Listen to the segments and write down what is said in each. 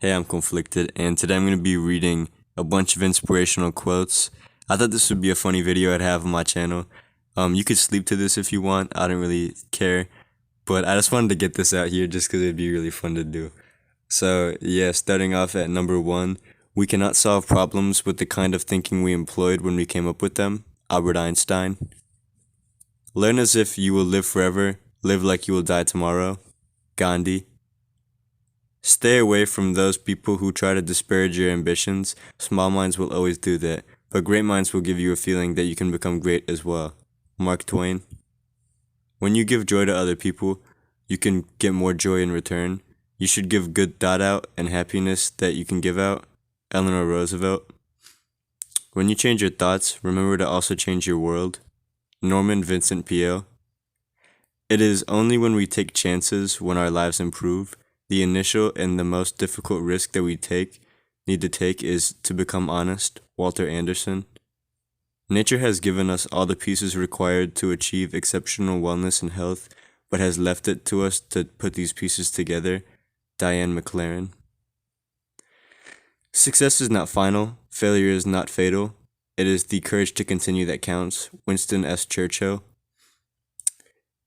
Hey, I'm Conflicted, and today I'm going to be reading a bunch of inspirational quotes. I thought this would be a funny video I'd have on my channel. You could sleep to this if you want, I don't really care, but I just wanted to get this out here just because it'd be really fun to do. So, yeah, starting off at number one, we cannot solve problems with the kind of thinking we employed when we came up with them. Albert Einstein. Learn as if you will live forever, live like you will die tomorrow. Gandhi. Stay away from those people who try to disparage your ambitions. Small minds will always do that, but great minds will give you a feeling that you can become great as well. Mark Twain. When you give joy to other people, you can get more joy in return. You should give good thought out and happiness that you can give out. Eleanor Roosevelt. When you change your thoughts, remember to also change your world. Norman Vincent Peale. It is only when we take chances when our lives improve. The initial and the most difficult risk that we need to take is to become honest. Walter Anderson. Nature has given us all the pieces required to achieve exceptional wellness and health, but has left it to us to put these pieces together. Diane McLaren. Success is not final. Failure is not fatal. It is the courage to continue that counts. Winston S. Churchill.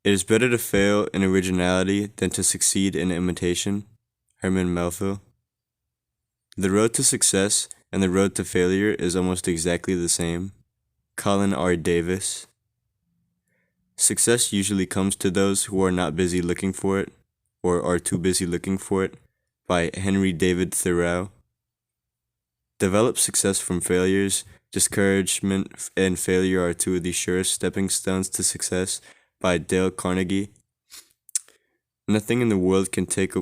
It is better to fail in originality than to succeed in imitation. Herman Melville. The road to success and the road to failure is almost exactly the same. Colin R. Davis. Success usually comes to those who are not busy looking for it, or are too busy looking for it, by Henry David Thoreau. Develop success from failures. Discouragement and failure are two of the surest stepping stones to success, by Dale Carnegie. Nothing in the world can take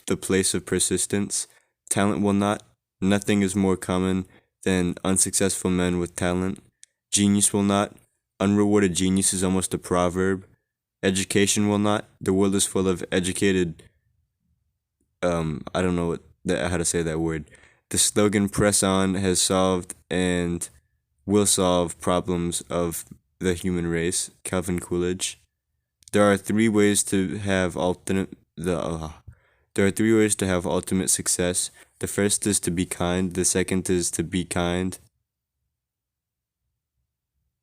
the place of persistence. Talent will not. Nothing is more common than unsuccessful men with talent. Genius will not. Unrewarded genius is almost a proverb. Education will not. The world is full of educated, I don't know how to say that word. The slogan "Press On" has solved and will solve problems of the human race. Calvin Coolidge. There are three ways to have ultimate success. The first is to be kind. The second is to be kind.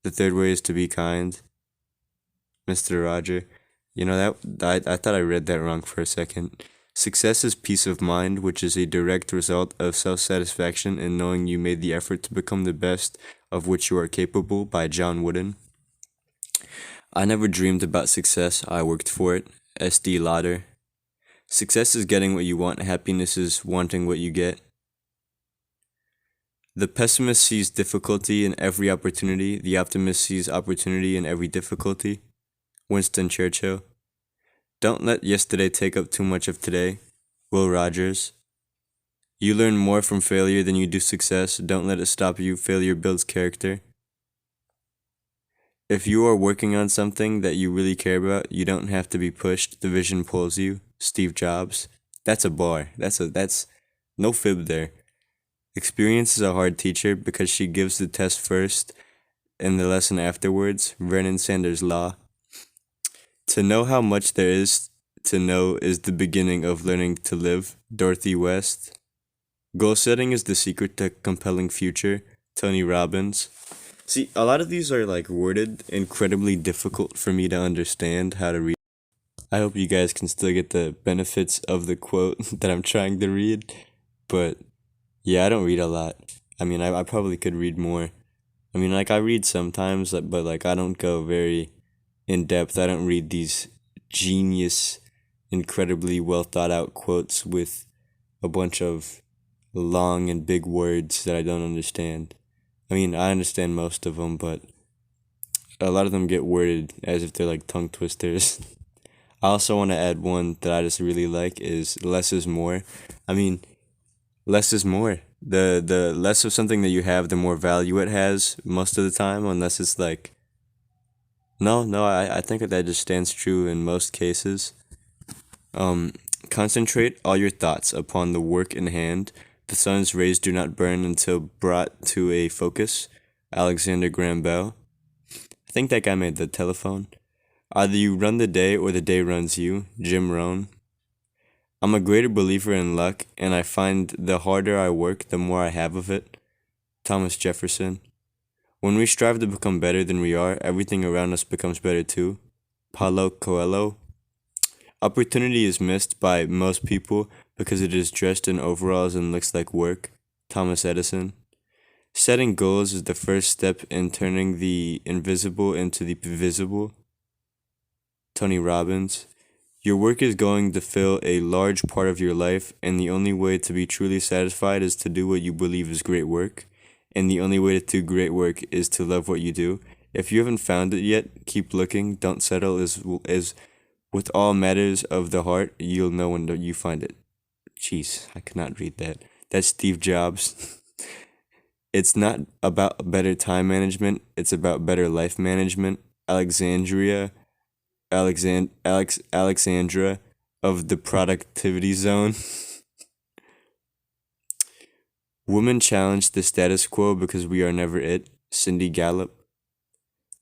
The third way is to be kind. Mr. Roger. You know that I thought I read that wrong for a second. Success is peace of mind, which is a direct result of self-satisfaction in knowing you made the effort to become the best of which you are capable, by John Wooden. I never dreamed about success, I worked for it. S.D. Lauder. Success is getting what you want, happiness is wanting what you get. The pessimist sees difficulty in every opportunity, the optimist sees opportunity in every difficulty. Winston Churchill. Don't let yesterday take up too much of today. Will Rogers. You learn more from failure than you do success, don't let it stop you, failure builds character. If you are working on something that you really care about, you don't have to be pushed. The vision pulls you. Steve Jobs. That's a bar. That's no fib there. Experience is a hard teacher because she gives the test first and the lesson afterwards. Vernon Sanders Law. To know how much there is to know is the beginning of learning to live. Dorothy West. Goal setting is the secret to compelling future. Tony Robbins. See, a lot of these are worded incredibly difficult for me to understand how to read. I hope you guys can still get the benefits of the quote that I'm trying to read. But yeah, I don't read a lot. I mean, I probably could read more. I mean, I read sometimes, but I don't go very in depth. I don't read these genius, incredibly well thought out quotes with a bunch of long and big words that I don't understand. I mean, I understand most of them, but a lot of them get worded as if they're tongue twisters. I also want to add one that I just really like is less is more. I mean, less is more. The less of something that you have, the more value it has most of the time, unless it's no, I think that just stands true in most cases. Concentrate all your thoughts upon the work in hand. The sun's rays do not burn until brought to a focus. Alexander Graham Bell. I think that guy made the telephone. Either you run the day or the day runs you. Jim Rohn. I'm a greater believer in luck, and I find the harder I work, the more I have of it. Thomas Jefferson. When we strive to become better than we are, everything around us becomes better too. Paulo Coelho. Opportunity is missed by most people because it is dressed in overalls and looks like work. Thomas Edison. Setting goals is the first step in turning the invisible into the visible. Tony Robbins. Your work is going to fill a large part of your life, and the only way to be truly satisfied is to do what you believe is great work. And the only way to do great work is to love what you do. If you haven't found it yet, keep looking. Don't settle. As with all matters of the heart, you'll know when you find it. Jeez, I cannot read that. That's Steve Jobs. It's not about better time management. It's about better life management. Alexandra of the Productivity Zone. Women challenge the status quo because we are never it. Cindy Gallup.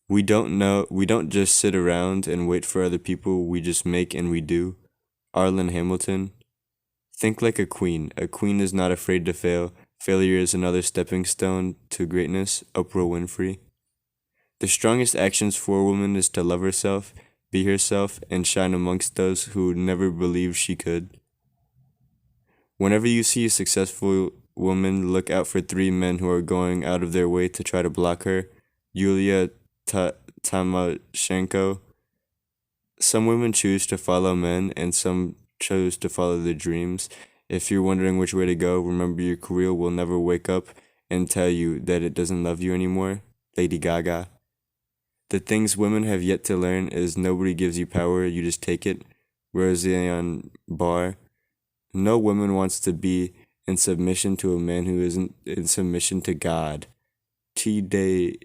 We don't just sit around and wait for other people, we just make and we do. Arlen Hamilton. Think like a queen. A queen is not afraid to fail. Failure is another stepping stone to greatness. Oprah Winfrey. The strongest actions for a woman is to love herself, be herself, and shine amongst those who never believed she could. Whenever you see a successful woman, look out for 3 men who are going out of their way to try to block her. Yulia Tymoshenko. Some women choose to follow men, and some chose to follow their dreams. If you're wondering which way to go, remember your career will never wake up and tell you that it doesn't love you anymore. Lady Gaga. The things women have yet to learn is nobody gives you power, you just take it. Roseanne Barr. No woman wants to be in submission to a man who isn't in submission to God. T.D.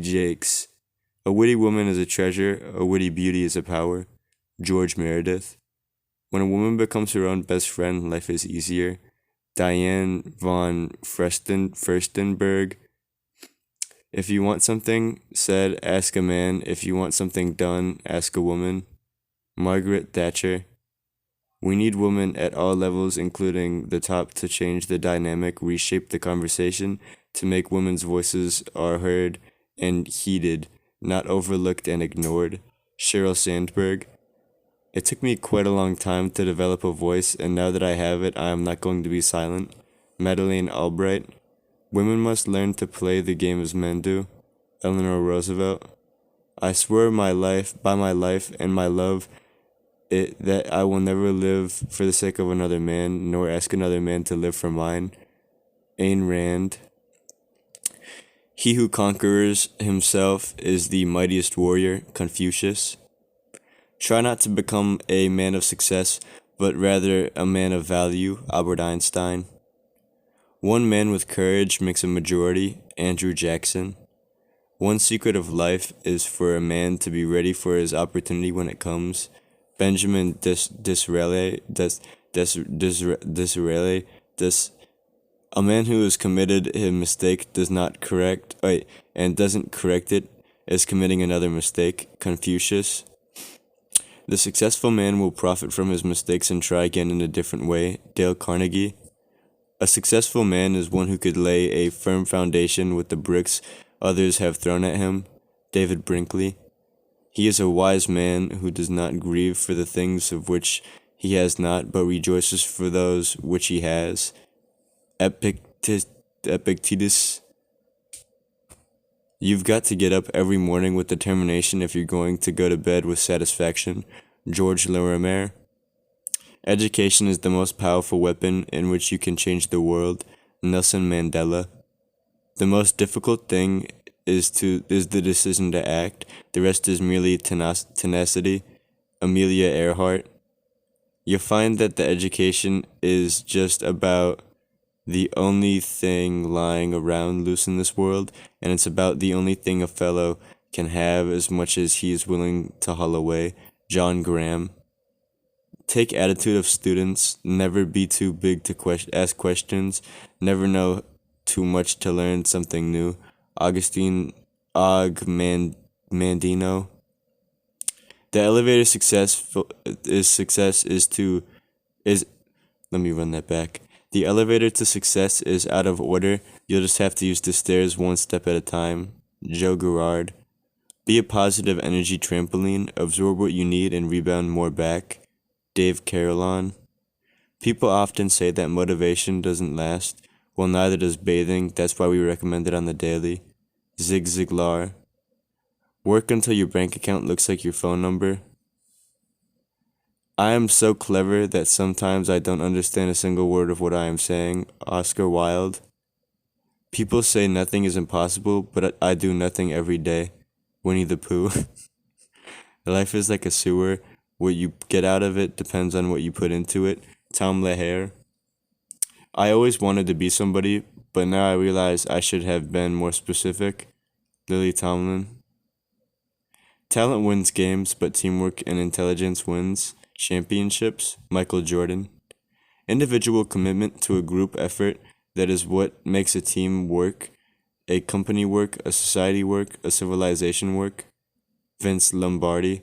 Jakes. A witty woman is a treasure, a witty beauty is a power. George Meredith. When a woman becomes her own best friend, life is easier. Diane von Furstenberg. If you want something said, ask a man. If you want something done, ask a woman. Margaret Thatcher. We need women at all levels, including the top, to change the dynamic, reshape the conversation, to make women's voices are heard and heeded, not overlooked and ignored. Sheryl Sandberg. It took me quite a long time to develop a voice, and now that I have it, I am not going to be silent. Madeleine Albright. Women must learn to play the game as men do. Eleanor Roosevelt. I swear by my life and my love, that I will never live for the sake of another man, nor ask another man to live for mine. Ayn Rand. He who conquers himself is the mightiest warrior. Confucius. Try not to become a man of success, but rather a man of value. Albert Einstein. One man with courage makes a majority. Andrew Jackson. One secret of life is for a man to be ready for his opportunity when it comes. Benjamin Disraeli. A man who has committed a mistake doesn't correct it is committing another mistake. Confucius. The successful man will profit from his mistakes and try again in a different way. Dale Carnegie. A successful man is one who could lay a firm foundation with the bricks others have thrown at him. David Brinkley. He is a wise man who does not grieve for the things of which he has not, but rejoices for those which he has. Epictetus. You've got to get up every morning with determination if you're going to go to bed with satisfaction. George Lorimer. Education is the most powerful weapon in which you can change the world. Nelson Mandela. The most difficult thing is the decision to act. The rest is merely tenacity. Amelia Earhart. You'll find that the education is just about the only thing lying around loose in this world, and it's about the only thing a fellow can have as much as he is willing to haul away. John Graham. Take attitude of students. Never be too big to ask questions. Never know too much to learn something new. Augustine Mandino. The elevator success is to is let me run that back. The elevator to success is out of order. You'll just have to use the stairs one step at a time. Joe Girard. Be a positive energy trampoline. Absorb what you need and rebound more back. Dave Carolon. People often say that motivation doesn't last. Well, neither does bathing. That's why we recommend it on the daily. Zig Ziglar. Work until your bank account looks like your phone number. I am so clever that sometimes I don't understand a single word of what I am saying. Oscar Wilde. People say nothing is impossible, but I do nothing every day. Winnie the Pooh. Life is like a sewer. What you get out of it depends on what you put into it. Tom Lehare. I always wanted to be somebody, but now I realize I should have been more specific. Lily Tomlin. Talent wins games, but teamwork and intelligence wins championships. Michael Jordan. Individual commitment to a group effort, that is what makes a team work, a company work, a society work, a civilization work. Vince Lombardi.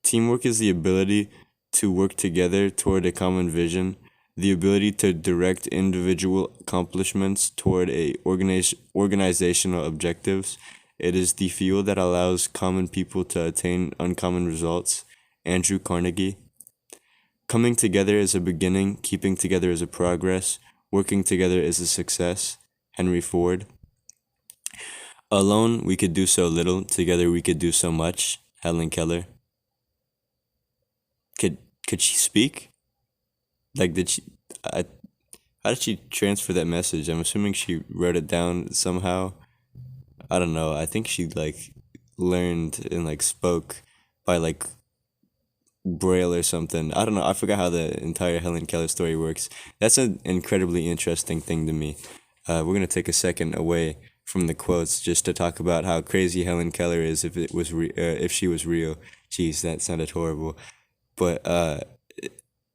Teamwork is the ability to work together toward a common vision, the ability to direct individual accomplishments toward organizational objectives. It is the fuel that allows common people to attain uncommon results. Andrew Carnegie. Coming together is a beginning, keeping together is a progress, working together is a success. Henry Ford. Alone we could do so little, together we could do so much. Helen Keller. Could she speak? Like, did she? How did she transfer that message? I'm assuming she wrote it down somehow. I don't know. I think she like learned and like spoke by like Braille or something. I don't know. I forgot how the entire Helen Keller story works. That's an incredibly interesting thing to me. We're gonna take a second away from the quotes just to talk about how crazy Helen Keller is if she was real. Jeez, that sounded horrible. But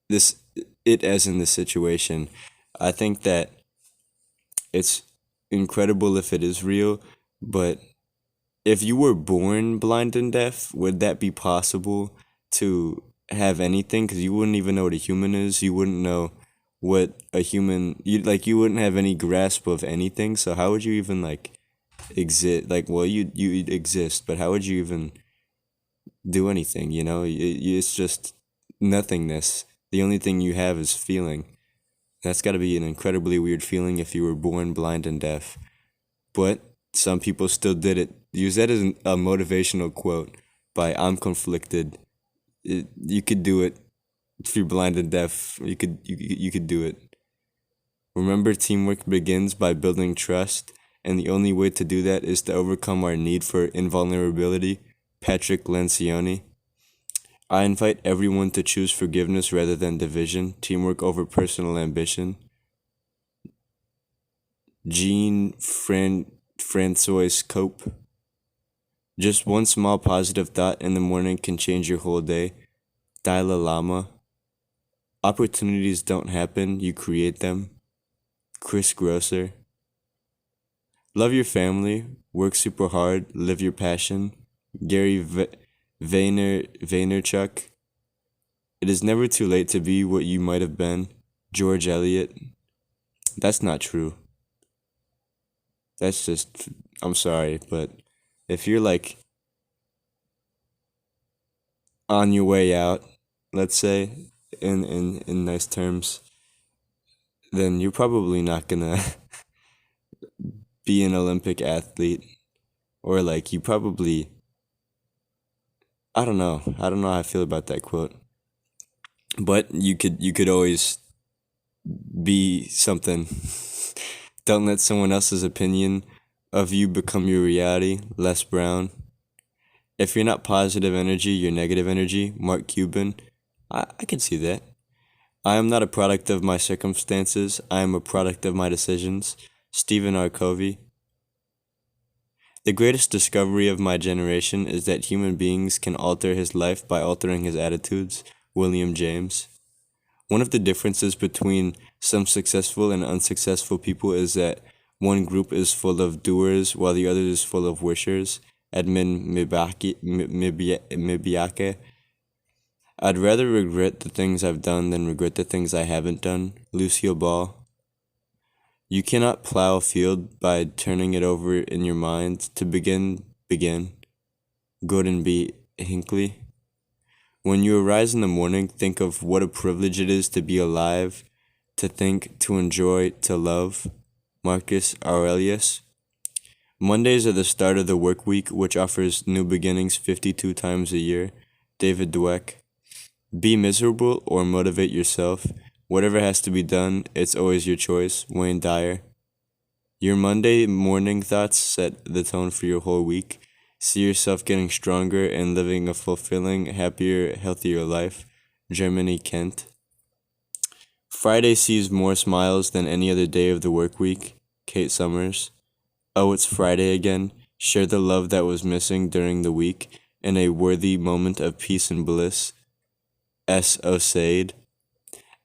this it as in this situation, I think that it's incredible if it is real, but if you were born blind and deaf, would that be possible to have anything? Because you wouldn't even know what a human is. You wouldn't know what a human you wouldn't have any grasp of anything. So how would you even like exist? Like, well, you exist, but how would you even do anything? It's just nothingness. The only thing you have is feeling. That's got to be an incredibly weird feeling if you were born blind and deaf. But some people still did it. Use that as a motivational quote by I'm conflicted. You could do it if you're blind and deaf. You could do it. Remember, teamwork begins by building trust, and the only way to do that is to overcome our need for invulnerability. Patrick Lencioni. I invite everyone to choose forgiveness rather than division, teamwork over personal ambition. Francois Cope. Just one small positive thought in the morning can change your whole day. Dalai Lama. Opportunities don't happen, you create them. Chris Grosser. Love your family, work super hard, live your passion. Gary Vaynerchuk. It is never too late to be what you might have been. George Eliot. That's not true. That's just, I'm sorry, but if you're like on your way out, let's say, in nice terms, then you're probably not gonna be an Olympic athlete, or like you probably, I don't know how I feel about that quote, but you could always be something. Don't let someone else's opinion of you become your reality. Les Brown. If you're not positive energy, you're negative energy. Mark Cuban. I can see that. I am not a product of my circumstances. I am a product of my decisions. Stephen R. Covey. The greatest discovery of my generation is that human beings can alter his life by altering his attitudes. William James. One of the differences between some successful and unsuccessful people is that one group is full of doers while the other is full of wishers. Edmund Mibake. I'd rather regret the things I've done than regret the things I haven't done. Lucille Ball. You cannot plow a field by turning it over in your mind. To begin. Gordon B. Hinckley. When you arise in the morning, think of what a privilege it is to be alive, to think, to enjoy, to love. Marcus Aurelius. Mondays are the start of the work week, which offers new beginnings 52 times a year. David Dweck. Be miserable or motivate yourself. Whatever has to be done, it's always your choice. Wayne Dyer. Your Monday morning thoughts set the tone for your whole week. See yourself getting stronger and living a fulfilling, happier, healthier life. Germany Kent. Friday sees more smiles than any other day of the work week. Kate Summers. Oh, it's Friday again. Share the love that was missing during the week in a worthy moment of peace and bliss. S. Osaid.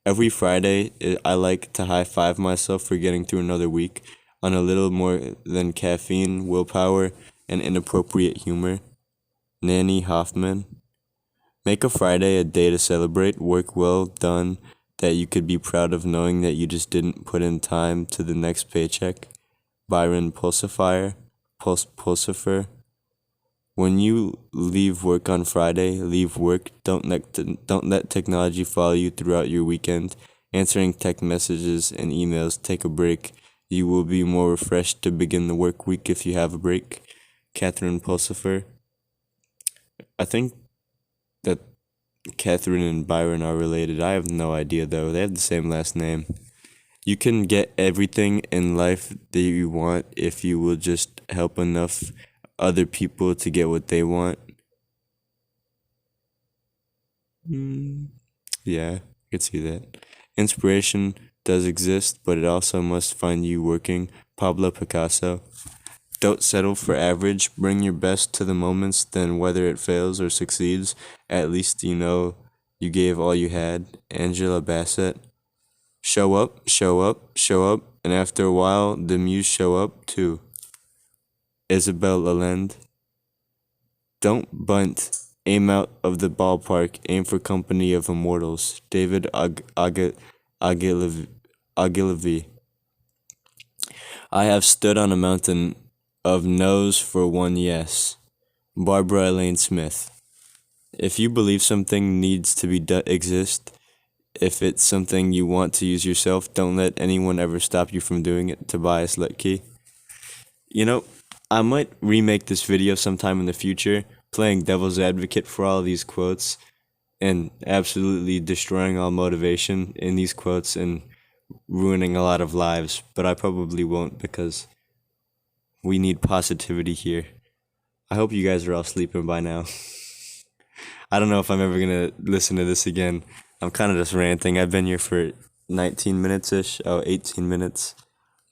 Every Friday, I like to high-five myself for getting through another week on a little more than caffeine, willpower, and inappropriate humor. Nanny Hoffman. Make a Friday a day to celebrate work well done that you could be proud of knowing that you just didn't put in time to the next paycheck. Byron Pulsifer. When you leave work on Friday, leave work. Don't let technology follow you throughout your weekend. Answering text messages and emails, take a break. You will be more refreshed to begin the work week if you have a break. Catherine Pulsifer. I think that Catherine and Byron are related. I have no idea though. They have the same last name. You can get everything in life that you want if you will just help enough other people to get what they want. Yeah, I could see that. Inspiration does exist, but it also must find you working. Pablo Picasso. Don't settle for average. Bring your best to the moments, then whether it fails or succeeds, at least you know you gave all you had. Angela Bassett. Show up, show up, show up, and after a while, the muse show up too. Isabel Allende. Don't bunt. Aim out of the ballpark. Aim for company of immortals. David Ogilvy. I have stood on a mountain of no's for one yes. Barbara Elaine Smith. If you believe something needs to exist, if it's something you want to use yourself, don't let anyone ever stop you from doing it. Tobias Lutke. You know, I might remake this video sometime in the future, playing devil's advocate for all of these quotes and absolutely destroying all motivation in these quotes and ruining a lot of lives, but I probably won't because we need positivity here. I hope you guys are all sleeping by now. I don't know if I'm ever going to listen to this again. I'm kind of just ranting. I've been here for 19 minutes-ish. 18 minutes.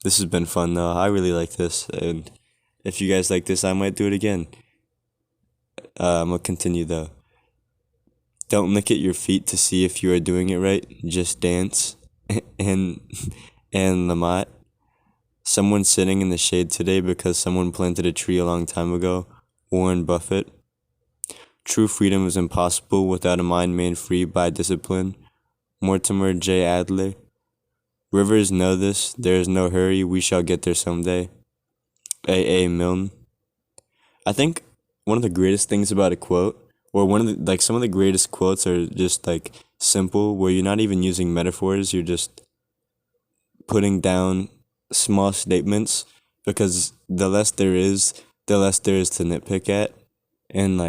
This has been fun, though. I really like this. And if you guys like this, I might do it again. I'm going to continue, though. Don't look at your feet to see if you are doing it right. Just dance. And Lamont. Someone sitting in the shade today because someone planted a tree a long time ago. Warren Buffett. True freedom is impossible without a mind made free by discipline. Mortimer J. Adler. Rivers know this. There is no hurry. We shall get there someday. A. Milne. I think one of the greatest things about a quote, or some of the greatest quotes are just simple, where you're not even using metaphors. You're just putting down small statements, because the less there is to nitpick at, and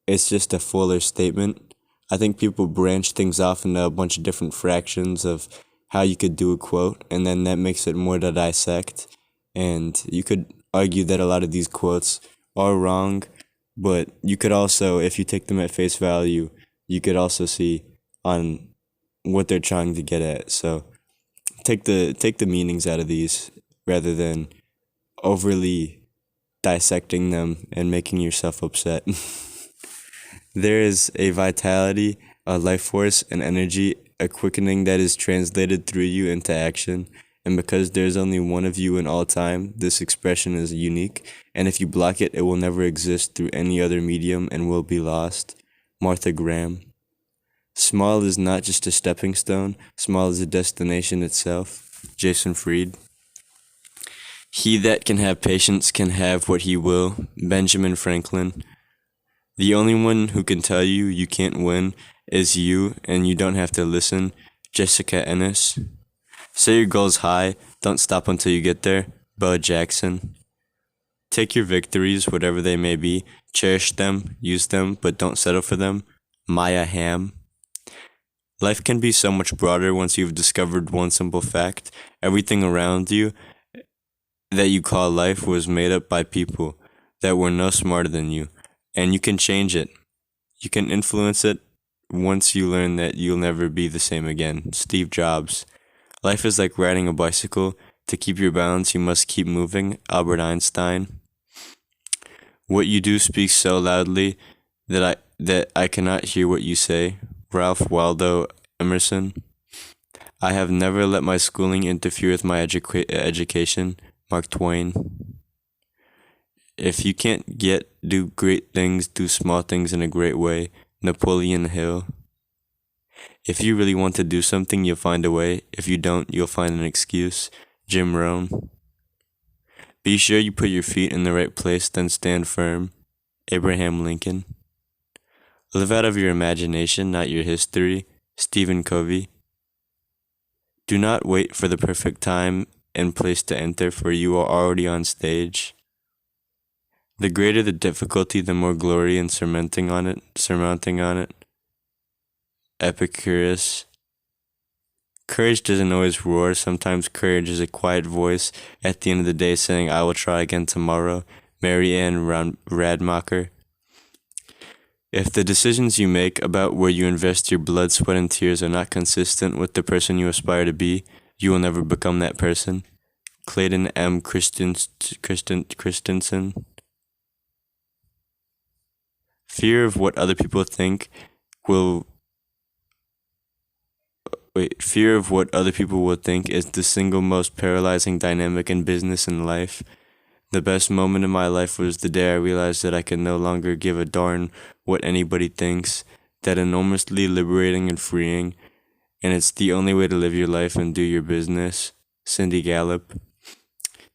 it's just a fuller statement. I think people branch things off into a bunch of different fractions of how you could do a quote, and then that makes it more to dissect. And you could argue that a lot of these quotes are wrong, but you could also, if you take them at face value, you could also see on what they're trying to get at. So take the meanings out of these rather than overly dissecting them and making yourself upset. There is a vitality, a life force, an energy, a quickening that is translated through you into action. And because there's only one of you in all time, this expression is unique. And if you block it, it will never exist through any other medium and will be lost. Martha Graham. Small is not just a stepping stone, small is a destination itself. Jason Fried. He that can have patience can have what he will. Benjamin Franklin. The only one who can tell you you can't win is you, and you don't have to listen. Jessica Ennis. Set your goals high, don't stop until you get there. Bo Jackson. Take your victories, whatever they may be, cherish them, use them, but don't settle for them. Maya Hamm. Life can be so much broader once you've discovered one simple fact. Everything around you that you call life was made up by people that were no smarter than you, and you can change it. You can influence it once you learn that you'll never be the same again. Steve Jobs. Life is like riding a bicycle. To keep your balance, you must keep moving. Albert Einstein. What you do speaks so loudly that I cannot hear what you say. Ralph Waldo Emerson. I have never let my schooling interfere with my education. Mark Twain. If you can't do great things, do small things in a great way. Napoleon Hill. If you really want to do something, you'll find a way. If you don't, you'll find an excuse. Jim Rohn. Be sure you put your feet in the right place, then stand firm. Abraham Lincoln. Live out of your imagination, not your history. Stephen Covey. Do not wait for the perfect time and place to enter, for you are already on stage. The greater the difficulty, the more glory in surmounting on it. Epicurus. Courage doesn't always roar. Sometimes courage is a quiet voice at the end of the day saying, I will try again tomorrow. Mary Ann Radmacher. If the decisions you make about where you invest your blood, sweat, and tears are not consistent with the person you aspire to be, you will never become that person. Clayton M. Christensen. Fear of what other people think will think is the single most paralyzing dynamic in business and life. The best moment in my life was the day I realized that I could no longer give a darn what anybody thinks. That enormously liberating and freeing, and it's the only way to live your life and do your business. Cindy Gallup.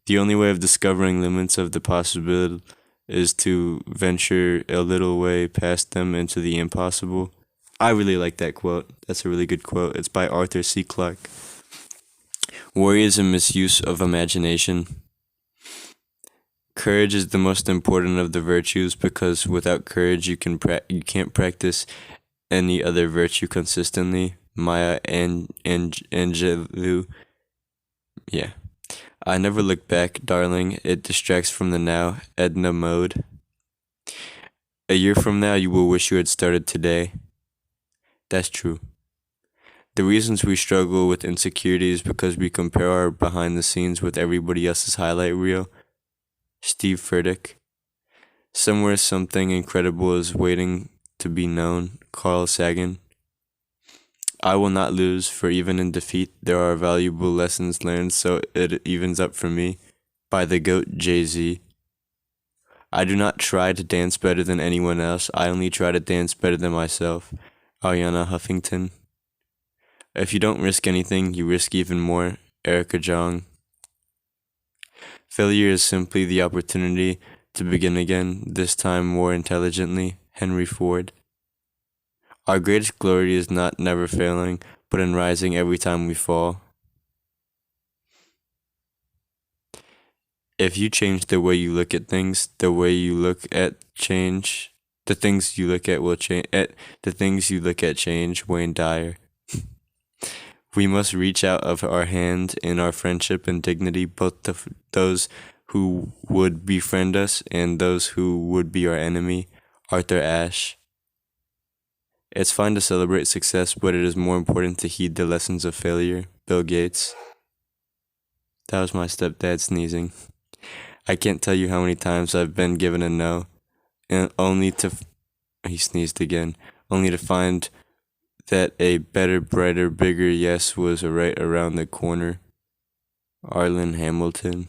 The only way of discovering limits of the possible is to venture a little way past them into the impossible. I really like that quote. That's a really good quote. It's by Arthur C. Clarke. Worry is a misuse of imagination. Courage is the most important of the virtues because without courage you can't practice any other virtue consistently. Maya Angelou. Yeah. I never look back, darling. It distracts from the now. Edna Mode. A year from now you will wish you had started today. That's true. The reasons we struggle with insecurity is because we compare our behind the scenes with everybody else's highlight reel. Steve Furtick. Somewhere something incredible is waiting to be known. Carl Sagan. I will not lose, for even in defeat there are valuable lessons learned, so it evens up for me. By the GOAT Jay-Z. I do not try to dance better than anyone else, I only try to dance better than myself. Ariana Huffington. If you don't risk anything, you risk even more. Erica Jong. Failure is simply the opportunity to begin again, this time more intelligently. Henry Ford. Our greatest glory is not never failing, but in rising every time we fall. If you change the way you look at things, the way you look at change. The things you look at will change. The things you look at change. Wayne Dyer. We must reach out of our hand in our friendship and dignity, both those who would befriend us and those who would be our enemy. Arthur Ashe. It's fine to celebrate success, but it is more important to heed the lessons of failure. Bill Gates. That was my stepdad sneezing. I can't tell you how many times I've been given a no, and he sneezed again, only to find that a better, brighter, bigger yes was right around the corner. Arlen Hamilton.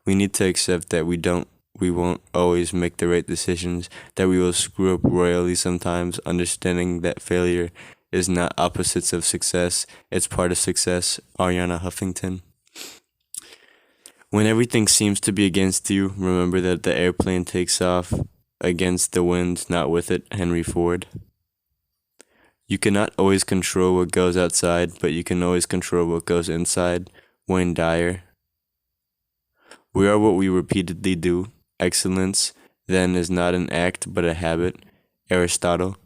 We need to accept that we don't we won't always make the right decisions, that we will screw up royally sometimes, understanding that failure is not opposites of success, it's part of success. Ariana Huffington. When everything seems to be against you, remember that the airplane takes off against the wind, not with it. Henry Ford. You cannot always control what goes outside, but you can always control what goes inside. Wayne Dyer. We are what we repeatedly do. Excellence, then, is not an act, but a habit. Aristotle.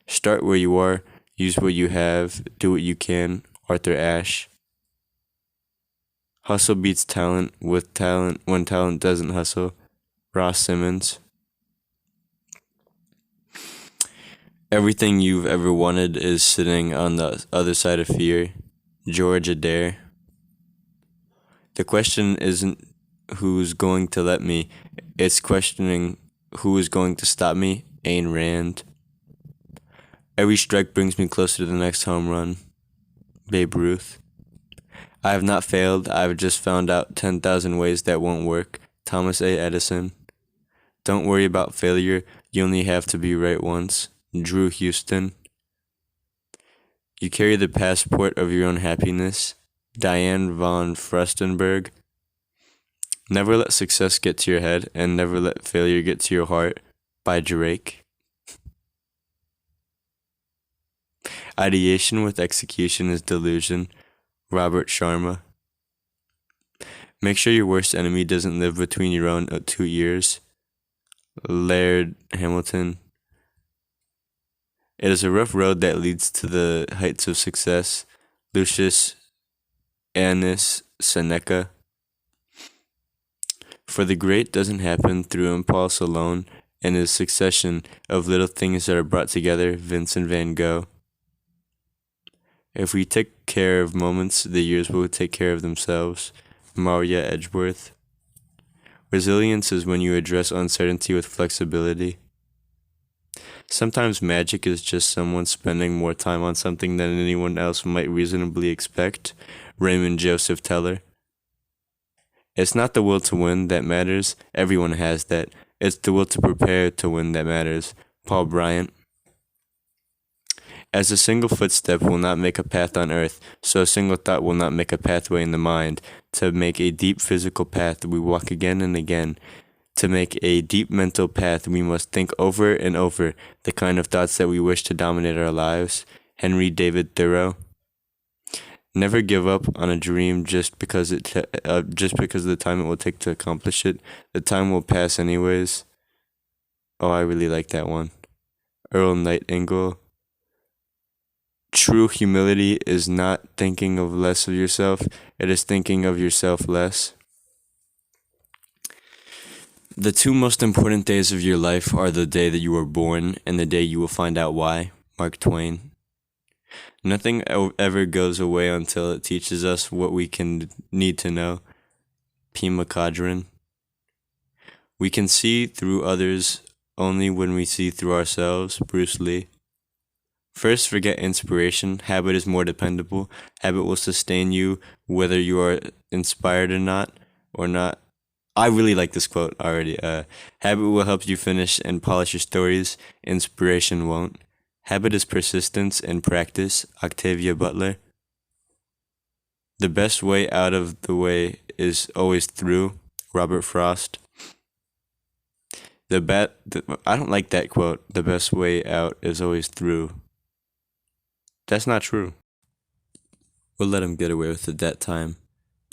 Start where you are, use what you have, do what you can. Arthur Ashe. Hustle beats talent with talent when talent doesn't hustle. Ross Simmons. Everything you've ever wanted is sitting on the other side of fear. George Adair. The question isn't who's going to let me, it's questioning who is going to stop me. Ayn Rand. Every strike brings me closer to the next home run. Babe Ruth. I have not failed, I've just found out 10,000 ways that won't work. Thomas A. Edison. Don't worry about failure, you only have to be right once. Drew Houston. You carry the passport of your own happiness. Diane von Furstenberg. Never let success get to your head, and never let failure get to your heart. By Drake. Ideation with execution is delusion. Robert Sharma. Make sure your worst enemy doesn't live between your own 2 ears. Laird Hamilton. It is a rough road that leads to the heights of success. Lucius Annus Seneca. For the great doesn't happen through impulse alone, and is a succession of little things that are brought together. Vincent van Gogh. If we take care of moments, the years will take care of themselves. Maria Edgeworth. Resilience is when you address uncertainty with flexibility. Sometimes magic is just someone spending more time on something than anyone else might reasonably expect. Raymond Joseph Teller. It's not the will to win that matters. Everyone has that. It's the will to prepare to win that matters. Paul Bryant. As a single footstep will not make a path on earth, so a single thought will not make a pathway in the mind. To make a deep physical path, we walk again and again. To make a deep mental path, we must think over and over the kind of thoughts that we wish to dominate our lives. Henry David Thoreau. Never give up on a dream just because of the time it will take to accomplish it. The time will pass anyways. Oh, I really like that one. Earl Nightingale. True humility is not thinking of less of yourself, it is thinking of yourself less. The two most important days of your life are the day that you were born and the day you will find out why. Mark Twain. Nothing ever goes away until it teaches us what we need to know. Pema Chodron. We can see through others only when we see through ourselves. Bruce Lee. First, forget inspiration. Habit is more dependable. Habit will sustain you whether you are inspired or not. I really like this quote already. Habit will help you finish and polish your stories. Inspiration won't. Habit is persistence and practice. Octavia Butler. The best way out of the way is always through. Robert Frost. I don't like that quote. The best way out is always through. That's not true. We'll let him get away with it that time.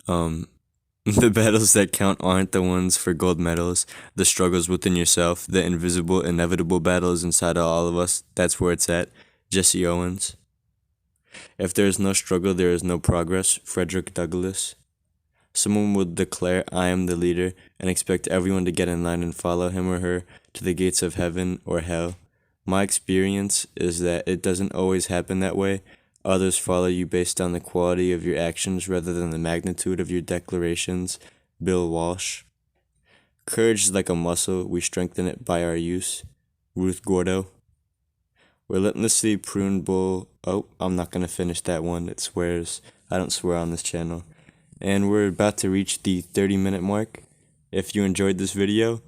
The battles that count aren't the ones for gold medals. The struggles within yourself, the invisible, inevitable battles inside of all of us, that's where it's at. Jesse Owens. If there is no struggle, there is no progress. Frederick Douglass. Someone will declare, I am the leader, and expect everyone to get in line and follow him or her to the gates of heaven or hell. My experience is that it doesn't always happen that way. Others follow you based on the quality of your actions rather than the magnitude of your declarations. Bill Walsh. Courage is like a muscle. We strengthen it by our use. Ruth Gordo. Relentlessly prune bull. Oh, I'm not going to finish that one. It swears. I don't swear on this channel. And we're about to reach the 30-minute mark. If you enjoyed this video,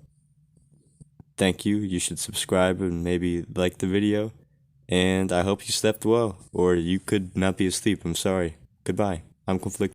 thank you. You should subscribe and maybe like the video. And I hope you slept well, or you could not be asleep. I'm sorry. Goodbye. I'm Conflict.